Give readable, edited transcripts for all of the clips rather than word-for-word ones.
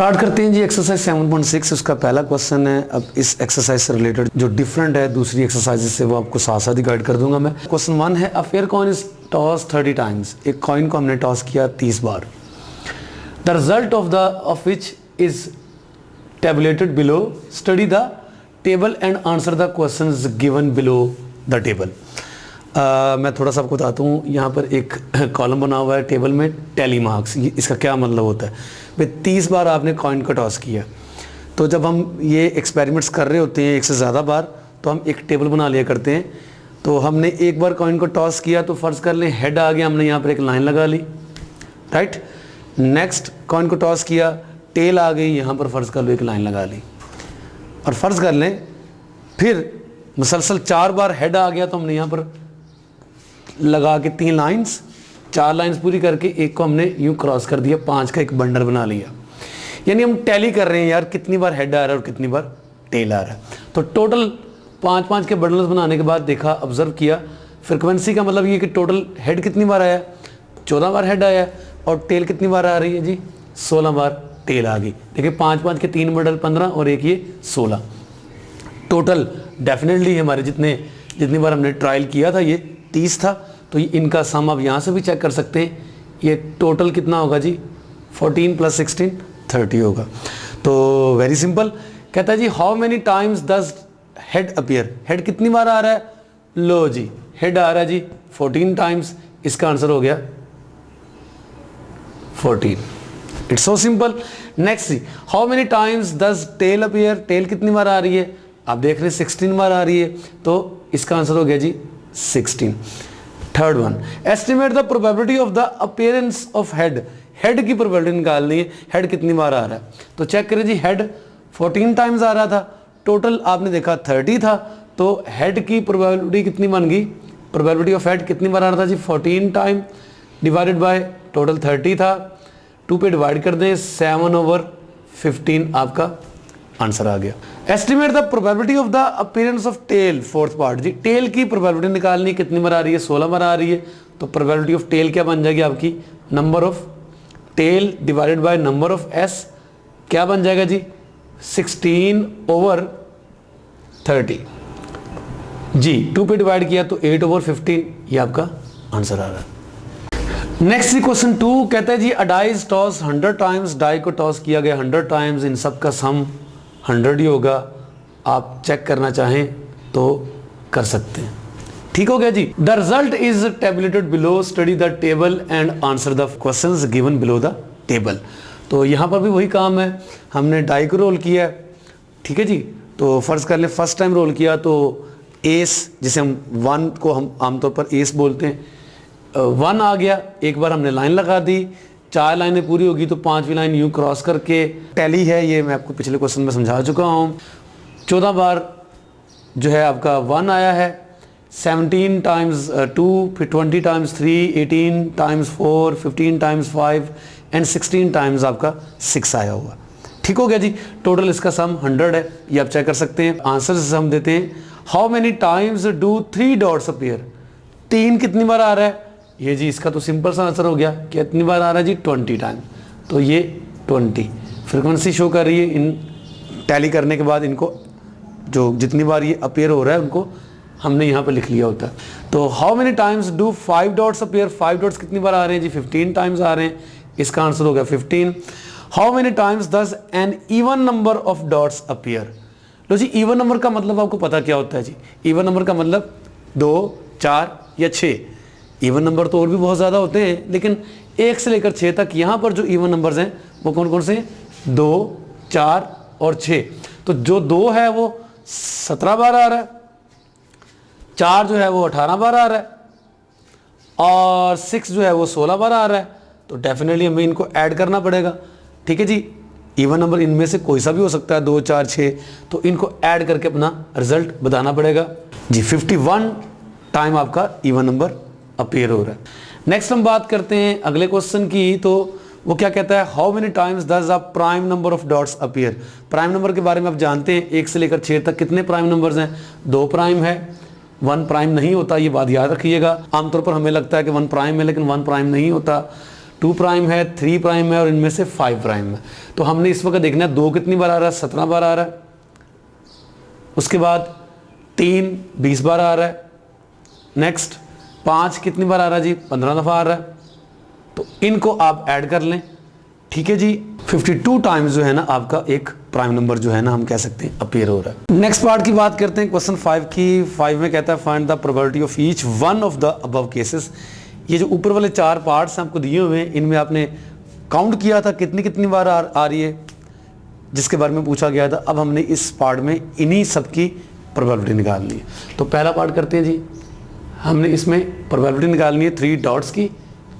Start करते हैं जी exercise 7.6। उसका पहला क्वेश्चन है। अब इस एक्सरसाइज से रिलेटेड जो डिफरेंट है दूसरी एक्सरसाइजेस से वो आपको साथ साथ ही गाइड कर दूंगा मैं। क्वेश्चन 1 है a fair coin is toss 30 times. एक कॉइन को हमने टॉस किया 30 बार। The result of which is tabulated below. Study the table and answer the questions given below the table. मैं थोड़ा सा आपको बताता हूँ। यहाँ पर एक कॉलम बना हुआ है टेबल में टैली मार्क्स। इसका क्या मतलब होता है भाई 30 बार आपने कॉइन को टॉस किया, तो जब हम ये एक्सपेरिमेंट्स कर रहे होते हैं एक से ज़्यादा बार तो हम एक टेबल बना लिया करते हैं। तो हमने एक बार कॉइन को टॉस किया तो फ़र्ज़ कर लें हेड आ गया, हमने यहाँ पर एक लाइन लगा ली, राइट। नेक्स्ट कॉइन को टॉस किया, टेल आ गई, यहाँ पर फ़र्ज़ कर लो एक लाइन लगा ली। और फ़र्ज़ कर लें फिर मुसलसल 4 बार हेड आ गया तो हमने यहाँ पर लगा के 3 लाइंस, 4 लाइंस पूरी करके एक को हमने यूं क्रॉस कर दिया, 5 का एक बंडल बना लिया। यानी हम टैली कर रहे हैं यार कितनी बार हेड आ रहा है और कितनी बार टेल आ रहा है। तो टोटल 5-5 के बंडल्स बनाने के बाद देखा, ऑब्जर्व किया, फ्रिक्वेंसी का मतलब ये कि टोटल हेड कितनी बार आया, 14 बार हेड आया और टेल कितनी बार आ रही है जी, 16 बार टेल आ गई। देखिए 5-5 के 3 बंडल 15 और एक ये 16। टोटल डेफिनेटली हमारे जितनी बार हमने ट्रायल किया था ये 30 था। तो इनका सम आप यहाँ से भी चेक कर सकते हैं। ये टोटल कितना होगा जी, 14 + 16 30 होगा। तो वेरी सिंपल। कहता है जी how many times does head appear. Head कितनी बार आ रहा है, लो जी हेड आ रहा है जी 14 टाइम्स। इसका आंसर हो गया 14। It's so simple. नेक्स्ट जी how many times does tail appear. Tail कितनी बार आ रही है, आप देख रहे हैं 16 बार आ रही है। तो इसका आंसर हो गया जी 16। Third one, estimate the probability of the appearance of head. Head की प्रोबेबिलिटी निकालनी है, हेड कितनी बार आ रहा है। तो चेक करें जी हेड 14 टाइम्स आ रहा था, टोटल आपने देखा 30 था, तो हेड की प्रोबेबिलिटी कितनी बन गई, प्रोबेबिलिटी ऑफ हेड कितनी बार आ रहा था जी 14 टाइम डिवाइडेड बाय टोटल 30 था, 2 पे डिवाइड कर दें 7/15 आपका आंसर आ गया। Estimate the probability of the appearance of tail, fourth part जी। टेल की प्रोबेबिलिटी निकालनी, कितनी बार आ रही है, 16 बार आ रही है। तो प्रोबेबिलिटी ऑफ टेल क्या बन जाएगी आपकी, number of tail divided by number of S, क्या बन जाएगा जी 16/30 जी। 2 पे डिवाइड किया तो 8/15, ये आपका आंसर आ रहा है। नेक्स्ट क्वेश्चन 2 कहता है जी a dice toss 100 times. Die को टॉस किया गया 100 टाइम्स, इन सब का सम 100 ही होगा। आप चेक करना चाहें तो कर सकते हैं, ठीक हो गया जी। The result is tabulated below. Study the table and answer the questions given below the table. तो यहाँ पर भी वही काम है, हमने डाई को रोल किया है, ठीक है जी। तो फर्ज कर लें फर्स्ट टाइम रोल किया तो एस, जिसे हम 1 को हम आमतौर पर एस बोलते हैं, 1 आ गया। एक बार हमने लाइन लगा दी, 4 लाइनें पूरी होगी तो 5वीं लाइन यूं क्रॉस करके, टैली है ये, मैं आपको पिछले क्वेश्चन में समझा चुका हूँ। 14 बार जो है आपका 1 आया है, 17 टाइम्स 2, फिर 20 times 3, 18 times 4, 15 times 5 and 16 times आपका 6 आया हुआ, ठीक हो गया जी। टोटल इसका सम 100 है, ये आप चेक कर सकते हैं। आंसर से हम देते हैं how many times do 3 dots appear. 3 कितनी बार आ रहा है, ये जी इसका तो सिंपल सा आंसर हो गया, कितनी बार आ रहा है जी 20 टाइम। तो ये 20 फ्रिक्वेंसी शो कर रही है। इन टैली करने के बाद इनको जो जितनी बार ये अपीयर हो रहा है उनको हमने यहाँ पर लिख लिया होता है। तो how many times do 5 dots appear. 5 dots कितनी बार आ रहे हैं जी 15 टाइम्स आ रहे हैं, इसका आंसर हो गया 15। How many times does an even number of dots appear. लो जी इवन नंबर का मतलब आपको पता क्या होता है जी, इवन नंबर का मतलब 2, 4 या 6। इवन नंबर तो और भी बहुत ज़्यादा होते हैं, लेकिन 1 से लेकर 6 तक यहाँ पर जो इवन नंबर्स हैं वो कौन कौन से, 2, 4 और 6। तो जो 2 है वो 17 बार आ रहा है, 4 जो है वो 18 बार आ रहा है और 6 जो है वो 16 बार आ रहा है। तो डेफिनेटली हमें इनको ऐड करना पड़ेगा, ठीक है जी। इवन नंबर इनमें से कोई सा भी हो सकता है, 2, 4, 6, तो इनको ऐड करके अपना रिजल्ट बताना पड़ेगा जी। 51 टाइम आपका इवन नंबर अपीयर हो रहा है। नेक्स्ट हम बात करते हैं अगले क्वेश्चन की। तो वो क्या कहता है, how many times does a prime number of dots appear. Prime number के बारे में आप जानते हैं 1 से लेकर 6 तक कितने प्राइम नंबर्स हैं, 2 प्राइम है, 1 प्राइम नहीं होता, ये बात याद रखिएगा। आमतौर पर हमें लगता है कि 1 प्राइम है, लेकिन 1 प्राइम नहीं होता। 2 प्राइम है, 3 प्राइम है और इनमें से 5 प्राइम है। तो हमने इस वक्त देखना है 2 कितनी बार आ रहा है, 17 बार आ रहा है। उसके बाद 3 20 बार आ रहा है। नेक्स्ट 5 कितनी बार आ रहा है जी, 15 दफ़ा आ रहा है। तो इनको आप ऐड कर लें, ठीक है जी। 52 टाइम्स जो है ना आपका एक प्राइम नंबर जो है ना हम कह सकते हैं अपीयर हो रहा है। नेक्स्ट पार्ट की बात करते हैं क्वेश्चन 5 की। 5 में कहता है find the probability of each one of the above cases. ये जो ऊपर वाले 4 पार्ट्स आपको दिए हुए हैं, इनमें आपने काउंट किया था कितनी कितनी बार आ रही है, जिसके बारे में पूछा गया था। अब हमने इस पार्ट में इन्हीं सब की प्रोबेबिलिटी निकालनी है। तो पहला पार्ट करते हैं जी, हमने इसमें प्रोबेबिलिटी निकालनी है 3 डॉट्स की।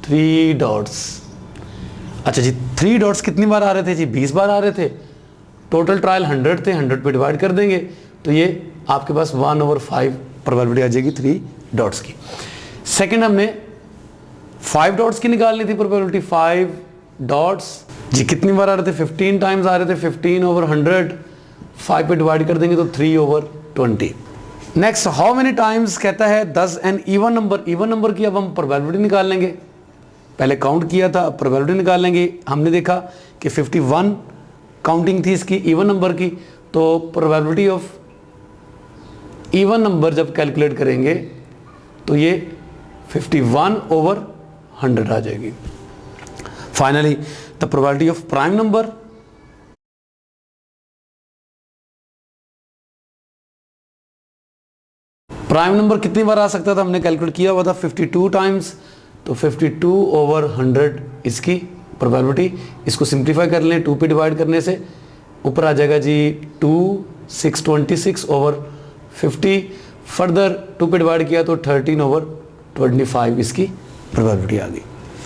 3 डॉट्स, अच्छा जी 3 डॉट्स कितनी बार आ रहे थे जी, 20 बार आ रहे थे। टोटल ट्रायल 100 थे, 100 पे डिवाइड कर देंगे तो ये आपके पास 1/5 प्रोबेबिलिटी आ जाएगी 3 डॉट्स की। सेकंड हमने 5 डॉट्स की निकालनी थी प्रोबेबिलिटी। 5 डॉट्स जी कितनी बार आ रहे थे, 15 टाइम्स आ रहे थे। 15/100, 5 पे डिवाइड कर देंगे तो 3/20। नेक्स्ट हाउ मेनी टाइम्स कहता है 10 an even number. Even number की अब हम प्रोबेबिलिटी निकाल लेंगे। पहले काउंट किया था, अब प्रोबेबिलिटी निकाल लेंगे। हमने देखा कि 51 काउंटिंग थी इसकी इवन नंबर की, तो प्रोबेबिलिटी ऑफ इवन नंबर जब कैलकुलेट करेंगे तो ये 51/100 आ जाएगी। Finally the probability of prime number, prime number कितनी बार आ सकता था हमने कैलकुलेट किया हुआ था 52 टाइम्स। तो 52/100 इसकी प्रोबेबिलिटी। इसको सिंप्लीफाई कर लें 2 पे डिवाइड करने से, ऊपर आ जाएगा जी 2626/50। फर्दर 2 पे डिवाइड किया तो 13/25 इसकी प्रोबेबिलिटी आ गई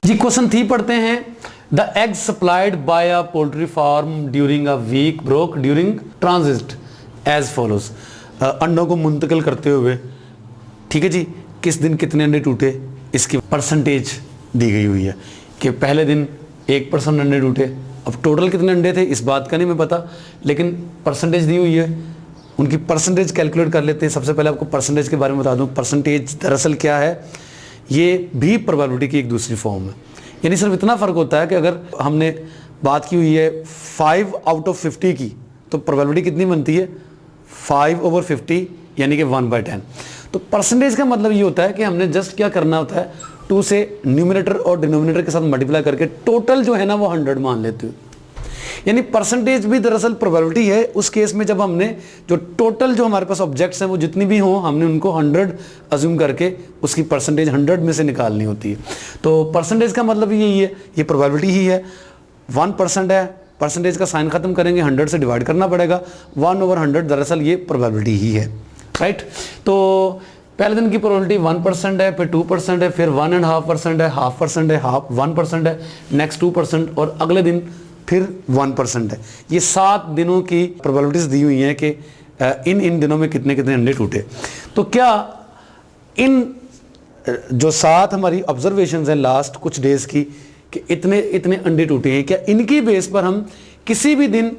जी। क्वेश्चन 3 पढ़ते हैं। The egg supplied by a poultry farm during a week broke during transit as follows. अंडों को मुंतकिल करते हुए, ठीक है जी, किस दिन कितने अंडे टूटे, इसकी परसेंटेज दी गई हुई है कि पहले दिन 1% अंडे टूटे। अब टोटल कितने अंडे थे इस बात का नहीं मैं पता, लेकिन परसेंटेज दी हुई है, उनकी परसेंटेज कैलकुलेट कर लेते हैं। सबसे पहले आपको परसेंटेज के बारे में बता दूं। परसेंटेज दरअसल क्या है, ये भी प्रोबेबिलिटी की एक दूसरी फॉर्म है। यानी सिर्फ इतना फ़र्क होता है कि अगर हमने बात की हुई है 5/50 की, तो प्रोबेबिलिटी कितनी बनती है 5/50 यानी कि 1/10। तो परसेंटेज का मतलब ये होता है कि हमने जस्ट क्या करना होता है, 2 से न्यूमिनेटर और डिनोमिनेटर के साथ मल्टीप्लाई करके टोटल जो है ना वो 100 मान लेते हो। यानी परसेंटेज भी दरअसल प्रोबेबिलिटी है उस केस में जब हमने जो टोटल जो हमारे पास ऑब्जेक्ट्स हैं वो जितनी भी हों, हमने उनको 100 अज्यूम करके उसकी परसेंटेज 100 में से निकालनी होती है। तो परसेंटेज का मतलब यही है, ये प्रोबेबिलिटी ही है। 1% है, परसेंटेज का साइन खत्म करेंगे, 100 से डिवाइड करना पड़ेगा। 1/100 दरअसल ये प्रोबेबिलिटी ही है, राइट। तो पहले दिन की प्रोबेबिलिटी 1% है, फिर 2% है, फिर 1.5% है, 0.5% है, 1% है, नेक्स्ट 2% और अगले दिन फिर 1% है। ये 7 दिनों की प्रोबेबिलिटीज दी हुई हैं कि इन दिनों में कितने कितने अंडे टूटे। तो क्या इन जो 7 हमारी ऑब्जर्वेशंस हैं लास्ट कुछ डेज की कि इतने इतने अंडे टूटे हैं, क्या इनकी बेस पर हम किसी भी दिन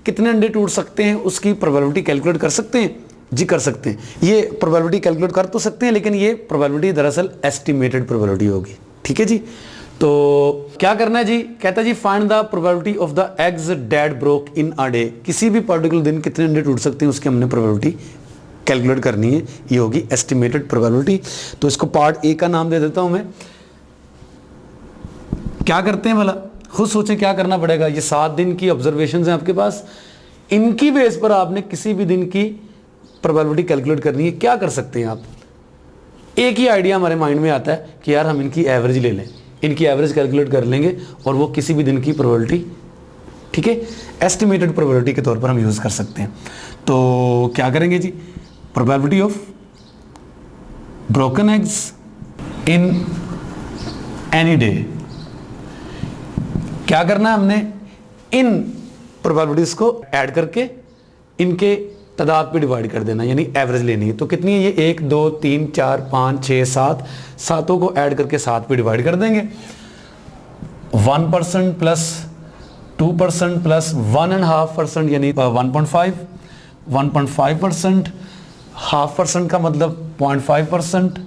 कितने अंडे टूट सकते हैं उसकी प्रोबेबिलिटी कैलकुलेट कर सकते हैं? जी कर सकते हैं। ये प्रोबेबिलिटी कैलकुलेट कर तो सकते हैं, लेकिन ये प्रोबेबिलिटी दरअसल एस्टिमेटेड प्रोबेबिलिटी होगी, ठीक है जी। तो क्या करना है जी, कहता है जी find the probability of the eggs dead broke in a day. किसी भी पर्टिकुलर दिन कितने अंडे टूट सकते हैं उसकी हमने प्रोबेबिलिटी कैलकुलेट करनी है, ये होगी एस्टिमेटेड प्रोबेबिलिटी। तो इसको पार्ट ए का नाम दे देता हूं मैं। क्या करते हैं भला, खुद सोचें क्या करना पड़ेगा। ये 7 दिन की ऑब्जर्वेशंस हैं आपके पास, इनकी बेस पर आपने किसी भी दिन की प्रोबेबिलिटी कैलकुलेट करनी है। क्या कर सकते हैं आप, एक ही आइडिया हमारे माइंड में आता है कि यार हम इनकी एवरेज ले लें, इनकी एवरेज कैलकुलेट कर लेंगे और वो किसी भी दिन की प्रोबेबिलिटी, ठीक है, एस्टिमेटेड प्रोबेबिलिटी के तौर पर हम यूज कर सकते हैं। तो क्या करेंगे जी, probability of broken eggs in any day. क्या करना है हमने, इन प्रोबेबिलिटीज को ऐड करके इनके तादाद पे डिवाइड कर देना, यानी एवरेज लेनी है। तो कितनी है ये, 1 2 3 4 5 6 7, सातों को ऐड करके 7 पे डिवाइड कर देंगे। 1% प्लस 2% प्लस 1.5% यानी 1.5, 1.5%, 0.5% का मतलब 0.5%,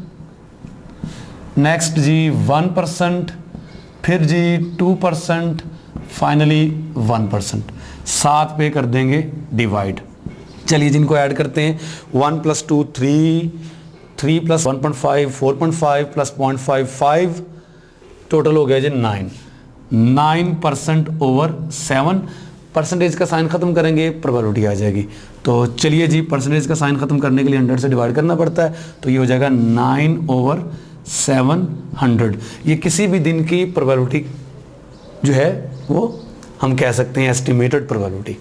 नेक्स्ट जी 1%, फिर जी 2%, फाइनली 1%। 7 पे कर देंगे डिवाइड। चलिए जिनको ऐड करते हैं, 1 + 2 3, 3 + 1.5 4.5 + 0.55, टोटल हो गया जी 9। 9% ओवर 7, परसेंटेज का साइन खत्म करेंगे, प्रोबेबिलिटी आ जाएगी। तो चलिए जी, परसेंटेज का साइन खत्म करने के लिए 100 से डिवाइड करना पड़ता है, तो ये हो जाएगा 9/700। ये किसी भी दिन की प्रोबेबिलिटी जो है वो हम कह सकते हैं एस्टिमेटेड प्रोबेबिलिटी।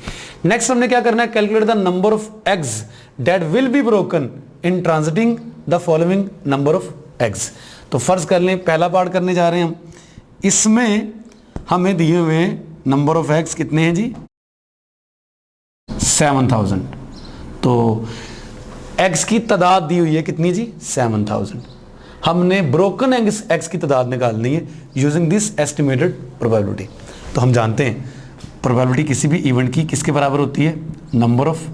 नेक्स्ट हमने क्या करना है, calculate the number of eggs that will be broken in transiting the following number of eggs. तो फर्ज कर लें पहला पार्ट करने जा रहे हैं हम, इसमें हमें दिए हुए नंबर ऑफ एग्स कितने हैं जी, 7000। तो एग्स की तादाद दी हुई है कितनी जी, 7000। हमने ब्रोकन एग्स की तादाद निकालनी है यूजिंग दिस एस्टिमेटेड प्रोबेबिलिटी। तो हम जानते हैं प्रोबेबिलिटी किसी भी इवेंट की किसके बराबर होती है, number of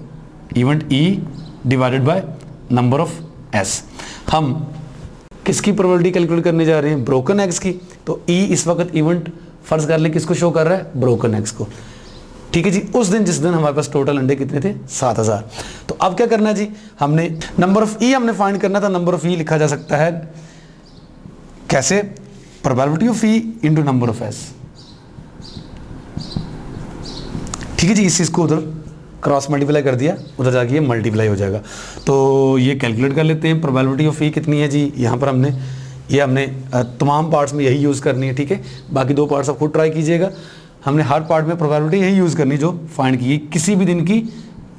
event E divided by number of S। हम किसकी प्रोबेबिलिटी कैलकुलेट करने जा रहे हैं, ब्रोकन एग्स की। तो E इस वक्त इवेंट फर्ज कर लें किसको शो कर रहा है, ब्रोकन एग्स को। ठीक है जी, उस दिन जिस दिन हमारे पास टोटल अंडे कितने थे, 7000। तो अब क्या करना है जी, हमने नंबर ऑफ E हमने फाइंड करना था। नंबर ऑफ E लिखा जा सकता है कैसे, probability of E into number of S। ठीक है जी, इस चीज़ को उधर क्रॉस मल्टीप्लाई कर दिया, उधर जाके ये मल्टीप्लाई हो जाएगा। तो ये कैलकुलेट कर लेते हैं, प्रोबेबिलिटी ऑफ E कितनी है जी, यहाँ पर हमने तमाम पार्ट्स में यही यूज़ करनी है। ठीक है, बाकी 2 पार्ट्स आप खुद ट्राई कीजिएगा। हमने हर पार्ट में प्रोबेबिलिटी यही यूज़ करनी जो फाइंड की, किसी भी दिन की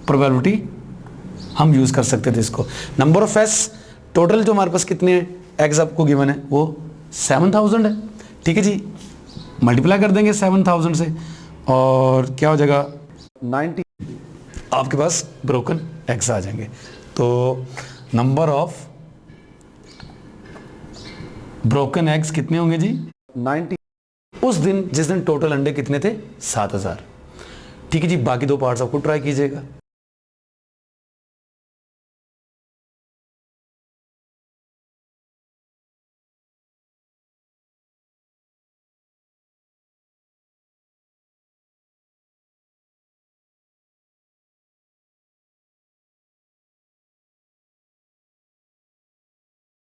प्रोबेबिलिटी हम यूज़ कर सकते थे इसको। नंबर ऑफ S, टोटल जो हमारे पास कितने एग्स आपको गिवन है वो 7000 है। ठीक है जी, मल्टीप्लाई कर देंगे 7000 से और क्या हो जाएगा 90, आपके पास ब्रोकन एग्स आ जाएंगे। तो नंबर ऑफ ब्रोकन एग्स कितने होंगे जी, 90। उस दिन जिस दिन टोटल अंडे कितने थे, 7000। ठीक है जी, बाकी 2 पार्ट्स आपको ट्राई कीजिएगा।